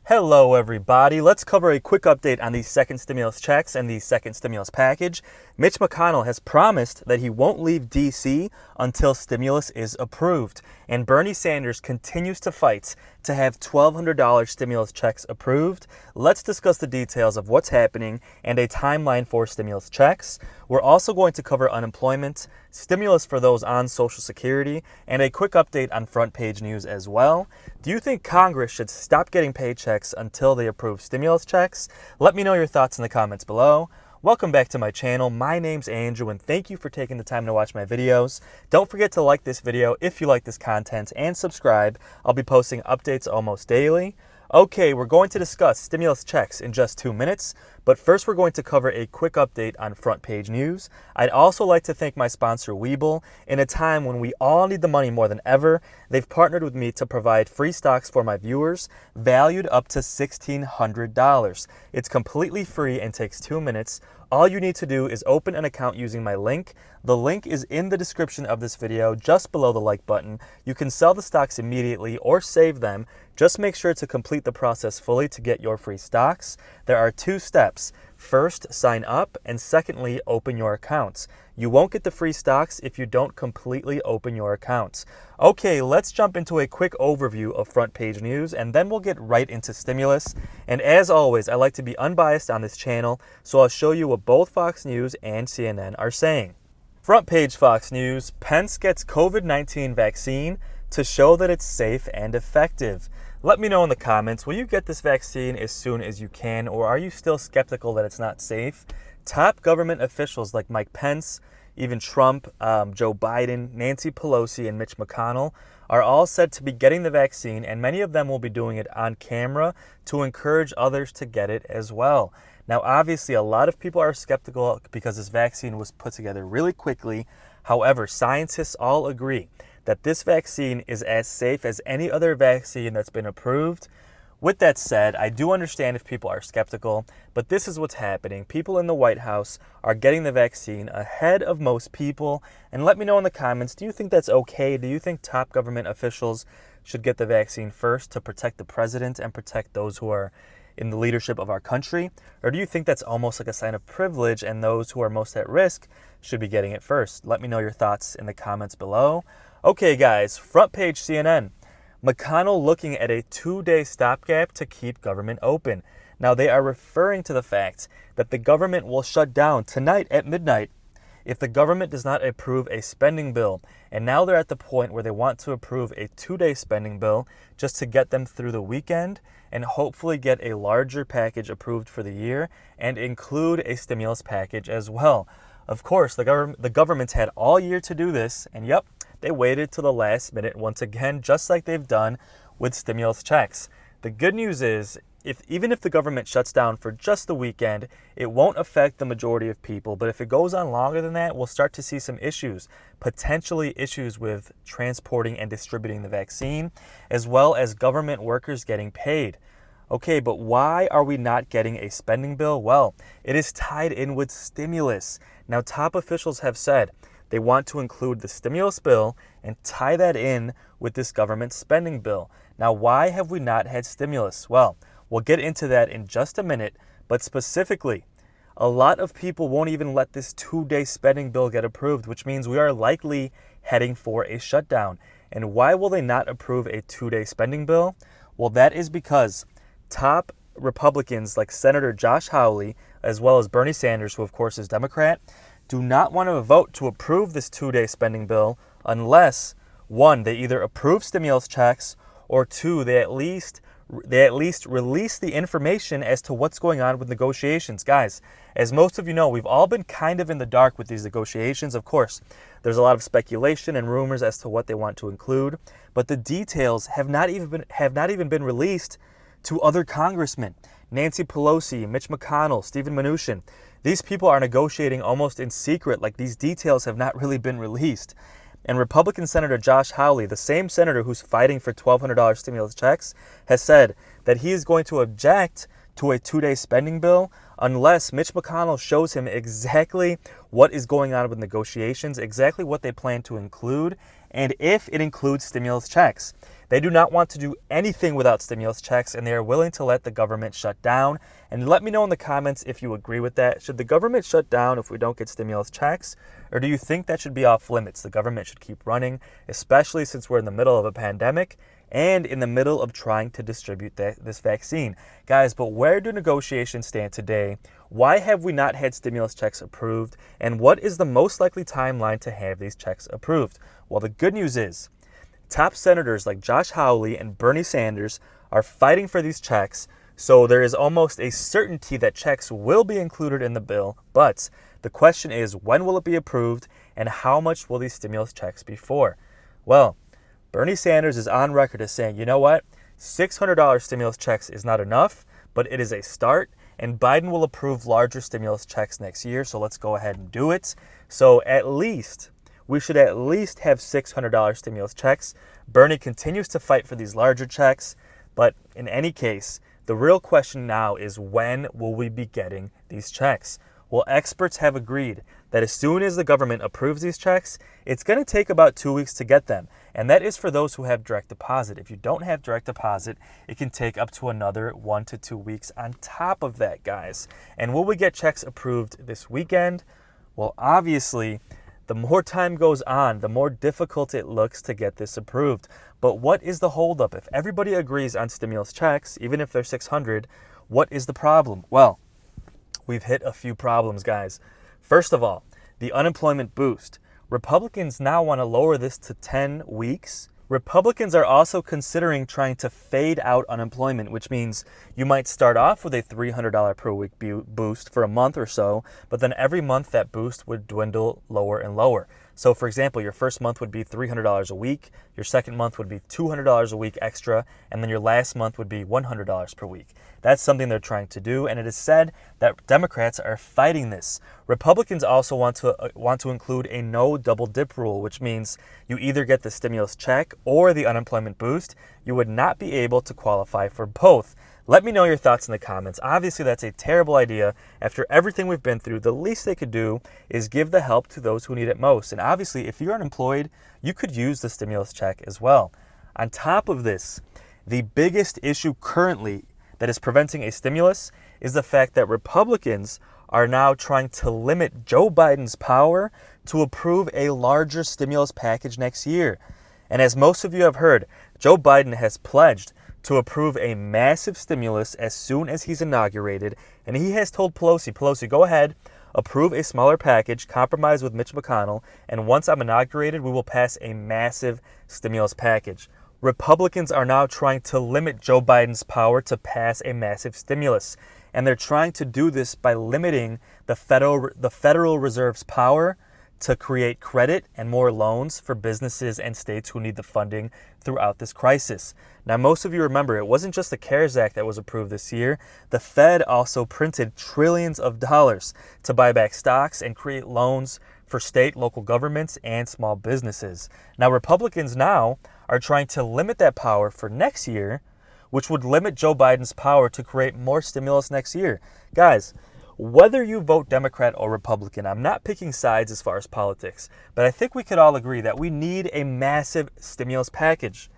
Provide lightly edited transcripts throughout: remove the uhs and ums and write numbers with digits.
Hello everybody, let's cover a quick update on the second stimulus checks and the second stimulus package. Mitch McConnell has promised that he won't leave D.C. until stimulus is approved. And Bernie Sanders continues to fight to have $1,200 stimulus checks approved. Let's discuss the details of what's happening and a timeline for stimulus checks. We're also going to cover unemployment, stimulus for those on Social Security, and a quick update on front page news as well. Do you think Congress should stop getting paychecks until they approve stimulus checks? Let me know your thoughts in the comments below. Welcome back to my channel. My name's Andrew and thank you for taking the time to watch my videos. Don't forget to like this video if you like this content and subscribe. I'll be posting updates almost daily. Okay, we're going to discuss stimulus checks in just 2 minutes, but first we're going to cover a quick update on front page news. I'd also like to thank my sponsor Webull. In a time when we all need the money more than ever, they've partnered with me to provide free stocks for my viewers, valued up to $1,600. It's completely free and takes 2 minutes. All you need to do is open an account using my link. The link is in the description of this video, just below the like button. You can sell the stocks immediately or save them. Just make sure to complete the process fully to get your free stocks. There are 2 steps. First, sign up, and secondly, open your accounts. You won't get the free stocks if you don't completely open your accounts. Okay, let's jump into a quick overview of front page news, and then we'll get right into stimulus. And as always, I like to be unbiased on this channel, so I'll show you what both Fox News and CNN are saying. Front page Fox News, Pence gets COVID-19 vaccine to show that it's safe and effective. Let me know in the comments, will you get this vaccine as soon as you can, or are you still skeptical that it's not safe? Top government officials like Mike Pence, even Trump, Joe Biden, Nancy Pelosi, and Mitch McConnell are all said to be getting the vaccine, and many of them will be doing it on camera to encourage others to get it as well. Now, obviously, a lot of people are skeptical because this vaccine was put together really quickly. However, scientists all agree that this vaccine is as safe as any other vaccine that's been approved. With that said, I do understand if people are skeptical, but this is what's happening. People in the White House are getting the vaccine ahead of most people. And let me know in the comments, do you think that's okay? Do you think top government officials should get the vaccine first to protect the president and protect those who are in the leadership of our country? Or do you think that's almost like a sign of privilege and those who are most at risk should be getting it first? Let me know your thoughts in the comments below. Okay guys, front page CNN. McConnell looking at a 2-day stopgap to keep government open. Now they are referring to the fact that the government will shut down tonight at midnight if the government does not approve a spending bill. And now they're at the point where they want to approve a 2-day spending bill just to get them through the weekend and hopefully get a larger package approved for the year and include a stimulus package as well. Of course, the government's had all year to do this, and yep, they waited till the last minute once again, just like they've done with stimulus checks. The good news is, even if the government shuts down for just the weekend, it won't affect the majority of people. But if it goes on longer than that, we'll start to see some issues, potentially issues with transporting and distributing the vaccine, as well as government workers getting paid. Okay, but why are we not getting a spending bill? Well, it is tied in with stimulus. Now, top officials have said they want to include the stimulus bill and tie that in with this government spending bill. Now, why have we not had stimulus? Well, we'll get into that in just a minute, but specifically, a lot of people won't even let this 2-day spending bill get approved, which means we are likely heading for a shutdown. And why will they not approve a 2-day spending bill? Well, that is because top Republicans like Senator Josh Hawley, as well as Bernie Sanders, who of course is Democrat, do not want to vote to approve this 2-day spending bill unless, 1, they either approve stimulus checks, or 2, they at least release the information as to what's going on with negotiations. Guys, as most of you know, we've all been kind of in the dark with these negotiations. Of course, there's a lot of speculation and rumors as to what they want to include, but the details have not even been released to other congressmen. Nancy Pelosi, Mitch McConnell, Steven Mnuchin. These people are negotiating almost in secret, like these details have not really been released. And Republican Senator Josh Hawley, the same senator who's fighting for $1,200 stimulus checks, has said that he is going to object to a 2-day spending bill unless Mitch McConnell shows him exactly what is going on with negotiations, exactly what they plan to include, and if it includes stimulus checks. They do not want to do anything without stimulus checks, and they are willing to let the government shut down. And let me know in the comments if you agree with that. Should the government shut down if we don't get stimulus checks? Or do you think that should be off limits? The government should keep running, especially since we're in the middle of a pandemic and in the middle of trying to distribute this vaccine. Guys, but where do negotiations stand today? Why have we not had stimulus checks approved? And what is the most likely timeline to have these checks approved? Well, the good news is top senators like Josh Hawley and Bernie Sanders are fighting for these checks. So there is almost a certainty that checks will be included in the bill. But the question is, when will it be approved and how much will these stimulus checks be for? Well, Bernie Sanders is on record as saying, you know what? $600 stimulus checks is not enough, but it is a start. And Biden will approve larger stimulus checks next year. So let's go ahead and do it. So we should at least have $600 stimulus checks. Bernie continues to fight for these larger checks. But in any case, the real question now is, when will we be getting these checks? Well, experts have agreed that as soon as the government approves these checks, it's going to take about 2 weeks to get them. And that is for those who have direct deposit. If you don't have direct deposit, it can take up to another 1 to 2 weeks on top of that, guys. And will we get checks approved this weekend? Well, obviously, the more time goes on, the more difficult it looks to get this approved. But what is the holdup? If everybody agrees on stimulus checks, even if they're $600, what is the problem? Well, we've hit a few problems, guys. First of all, the unemployment boost. Republicans now want to lower this to 10 weeks. Republicans are also considering trying to fade out unemployment, which means you might start off with a $300 per week boost for a month or so, but then every month that boost would dwindle lower and lower. So for example, your first month would be $300 a week, your second month would be $200 a week extra, and then your last month would be $100 per week. That's something they're trying to do, and it is said that Democrats are fighting this. Republicans also want to include a no double dip rule, which means you either get the stimulus check or the unemployment boost. You would not be able to qualify for both. Let me know your thoughts in the comments. Obviously, that's a terrible idea. After everything we've been through, the least they could do is give the help to those who need it most. And obviously, if you're unemployed, you could use the stimulus check as well. On top of this, the biggest issue currently that is preventing a stimulus is the fact that Republicans are now trying to limit Joe Biden's power to approve a larger stimulus package next year. And as most of you have heard, Joe Biden has pledged to approve a massive stimulus as soon as he's inaugurated. And he has told Pelosi, go ahead, approve a smaller package, compromise with Mitch McConnell, and once I'm inaugurated, we will pass a massive stimulus package. Republicans are now trying to limit Joe Biden's power to pass a massive stimulus. And they're trying to do this by limiting the Federal Reserve's power to create credit and more loans for businesses and states who need the funding throughout this crisis. Now, most of you remember, it wasn't just the CARES Act that was approved this year. The Fed also printed trillions of dollars to buy back stocks and create loans for state, local governments, and small businesses. Now, Republicans now are trying to limit that power for next year, which would limit Joe Biden's power to create more stimulus next year. Guys, whether you vote Democrat or Republican, I'm not picking sides as far as politics, but I think we could all agree that we need a massive stimulus package.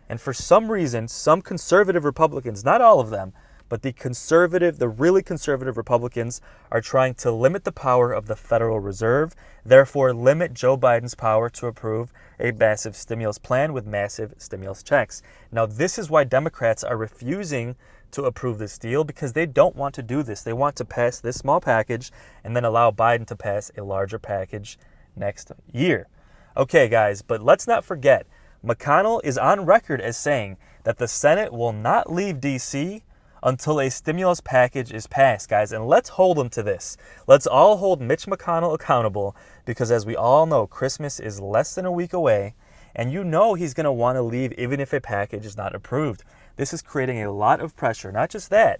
And for some reason, some conservative Republicans, not all of them, but the really conservative Republicans are trying to limit the power of the Federal Reserve, therefore limit Joe Biden's power to approve a massive stimulus plan with massive stimulus checks. Now, this is why Democrats are refusing to approve this deal, because they don't want to do this. They want to pass this small package and then allow Biden to pass a larger package next year. Okay, guys, but let's not forget, McConnell is on record as saying that the Senate will not leave D.C. until a stimulus package is passed, guys. And let's hold him to this. Let's all hold Mitch McConnell accountable, because as we all know, Christmas is less than a week away, and you know he's going to want to leave even if a package is not approved. This is creating a lot of pressure. Not just that,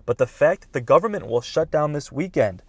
but the fact that the government will shut down this weekend.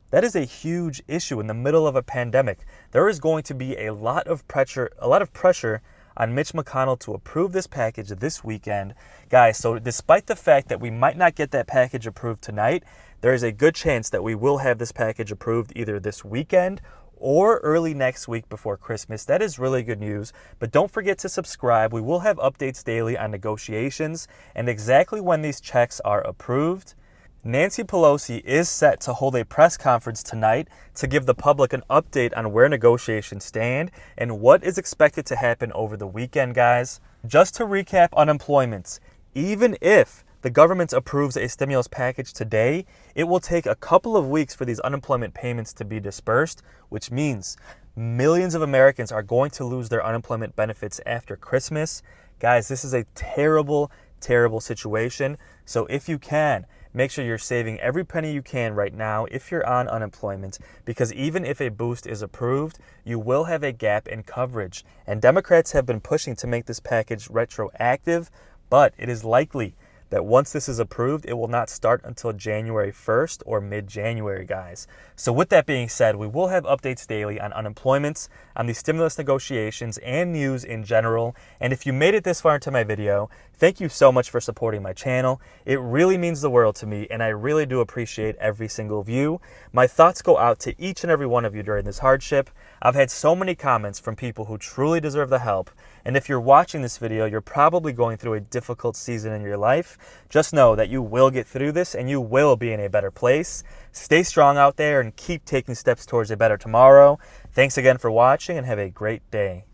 That is a huge issue in the middle of a pandemic. There is going to be a lot of pressure on Mitch McConnell to approve this package this weekend. Guys, so despite the fact that we might not get that package approved tonight, there is a good chance that we will have this package approved either this weekend or early next week before Christmas. That is really good news. But don't forget to subscribe. We will have updates daily on negotiations and exactly when these checks are approved. Nancy Pelosi is set to hold a press conference tonight to give the public an update on where negotiations stand and what is expected to happen over the weekend, guys. Just to recap unemployment, even if the government approves a stimulus package today, it will take a couple of weeks for these unemployment payments to be dispersed, which means millions of Americans are going to lose their unemployment benefits after Christmas. Guys, this is a terrible, terrible situation. So if you can, make sure you're saving every penny you can right now if you're on unemployment, because even if a boost is approved, you will have a gap in coverage. And Democrats have been pushing to make this package retroactive, but it is likely that once this is approved, it will not start until January 1st or mid-January, guys. So with that being said, we will have updates daily on unemployment, on the stimulus negotiations, and news in general. And if you made it this far into my video, thank you so much for supporting my channel. It really means the world to me, and I really do appreciate every single view. My thoughts go out to each and every one of you during this hardship. I've had so many comments from people who truly deserve the help. And if you're watching this video, you're probably going through a difficult season in your life. Just know that you will get through this and you will be in a better place. Stay strong out there and keep taking steps towards a better tomorrow. Thanks again for watching and have a great day.